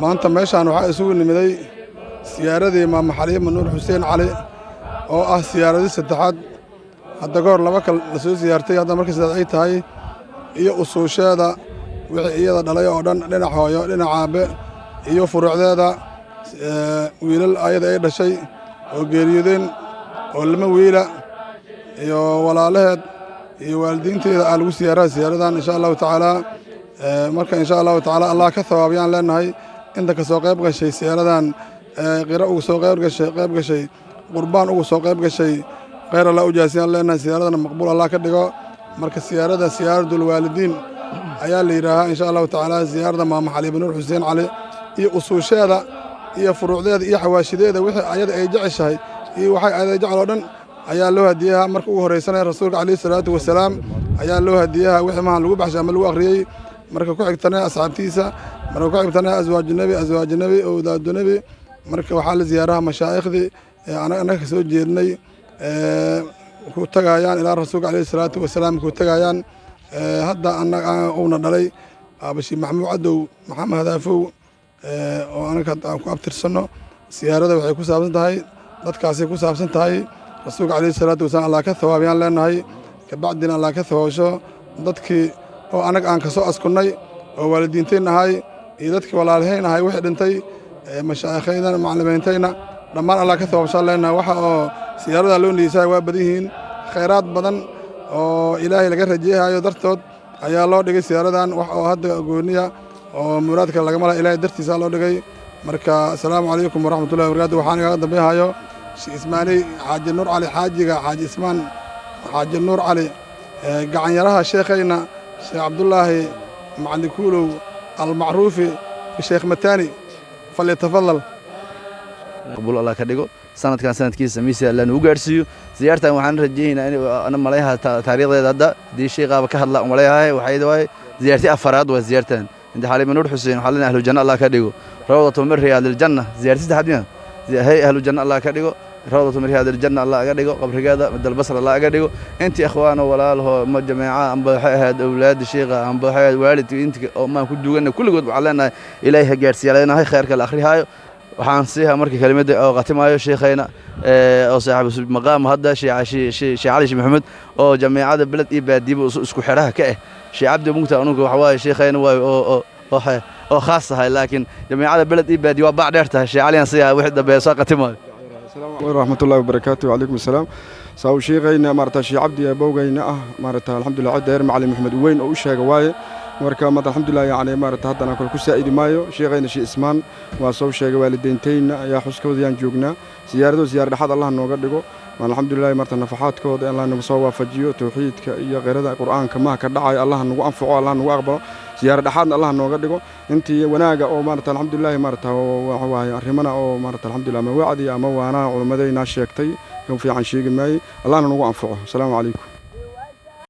maanta meeshaan waxaa isugu nimiday siyaaradii Imaam Xaliima Nuur Xuseen Cali oo ah siyaaradii saddexaad hadda goor laba kale la soo siyaartay hadda markii saddex ay tahay iyo usuusheeda wixii iyada dhalay oo dhan dhinac hooyo dhinac aabe iyo furuucdeeda wiilal ayada ay dhashay oo geeriyodeen oo lama wiila iyo walaalaheed iyo waalidiinteeda aan lagu siyaaradan insha Allah taala marka insha Allah taala Allah ka thawaabiyaan leenahay inta ka soo qayb gashay siyaaradan qira ugu soo qayb gashay qurbaan ugu soo qayb gashay khayr Allah u jaasiyaan leenahay siyaaradan maqbuul Allah ka dhigo marka siyaaradul waalidiin ayaa la yiraahaa insha Allah taala siyaarada Imaam Xaliima Nuur Xuseen Cali iyo usuusheeda iyo furuucdeeda iyo xawaashideeda wixii ayada ay jeceshahay iyo waxay ayada jecel oo dhan ayaa loo hadiyaha markii ugu horeysanay rasuulka kaleey salaatu wasalaam ayaa loo hadiyaha wixii ma lagu baxshay ama lagu akhriyay marka ku xigtana asxaabtiisa marka ku xigtana azwaaj nabi oo daad nabi marka waxa la ziyaaraha mashaayikhdi anaga ka soo jeednay ku tagayaan ilaa rasuulka kaleey salaatu wasalaam ku tagayaan hadda anaga uuna dhalay abashi maxmuud cadow maxamed hadaafow oo anaga ku abtirsano siyaarada waxay ku saabsan tahay dadkaasi ku saabsan tahay rasuulka kaleey salaatu wasalaam Allah ka thawaabiyaan leenahay ka bacdina Allah ka thawaasho dadkii oo anaga aan ka soo askunay oo waalidiinteena ahay iyo dadkii walaalaheen ahay wixii dhintay mashaayikhayna macallimiintayna dhammaan Allah ka thawaabsho leenahay waxa oo siyaarada loo niisay waa badihiin khayraad badan oo ilaahay laga rajeeyayo dartood ayaa loo dhigay siyaaradan wax oo hadda gooniya oo muraadka laga mala ilaahay dartiisa loo dhigay marka assalaamu calaykum waraxmatullaahi wabarakaatuh waxaan iga dambeeyahay Ismaani Xaaji Nuur Cali xaajiga Xaaji Ismaan Xaaji Nuur Cali gacan yaraha sheekhayna Sheekh Abdullaahi Macalin Kuulow al-Macruufi Sheekh Matani falyatafadal قبول الله كدغو سنه كان سنتكيسا ميسا لان u gaarsiyo ziyaartan waxaan rajeeynaa in ana maleeyaha taariikhdeeda hadda di sheeqaba ka hadla maleeyahay waxay ziyaartii afaraad waa ziyaartan inta Xaliima Nuur Xuseen xalina ahlu janna Allah ka dhigo rawdatu min riyaadil janna ziyaartii saxaabina hay ahlu janna Allah ka dhigo rawdatu min riyaadil janna Allah ka dhigo qabrigeeda madal basra Allah ka dhigo intii ikhwaano walaalaho ma jameeca amba waxay ahayd awlaad sheeqa amba waxay waalidkii intii oo ma ku duugana kulligood waxaan leenahay ilaahay gaarsiiyay khayrka la akhriyayo waxaan siiha markii kalimadda oo qatimayo sheekhayna oo saaxiib maqaam hadda sheekh Cali Maxamed oo jameecada balad iyo baadiba isku xiraha ka ah sheekh Cabdi Mugta anugu waxa waaye sheekhayna waa oo khaas ah laakiin jameecada balad iyo baadi waa baac dheertahay sheekh Cali aan siiha wixii dambe soo qatimayo assalaamu alaykum warahmatullaahi wabarakaatuh alaykum asalaam saaw sheekhayna maarta sheekh Cabdi abowgayna maarta alxamdulillah deer Macallin Maxamed weyn oo u sheegay waaye marka mad alxamdulillah yaani maarta haddana ku saa'idi maayo sheekhayna Sheekh Ismaan waa soo sheegay waalidiintayna ayaa xuskooda yaan joognaa siyaarado dhaxad Allah nooga dhigo alxamdulillah maarta nafaxaadkooda Allah nagu soo waafajiyo tawxiidka iyo qeyrada quraanka ma ka dhacay Allah nagu anfaco Allah nagu aqbalo siyaar dhaxad Allah nooga dhigo intii wanaaga oo maarta alxamdulillah maarta waxa waaye arrimana oo maarta alxamdulillah ma wacdi ama waana culimadayna sheegtay kan fiican sheegi maay Allah nagu anfaco assalaamu calaykum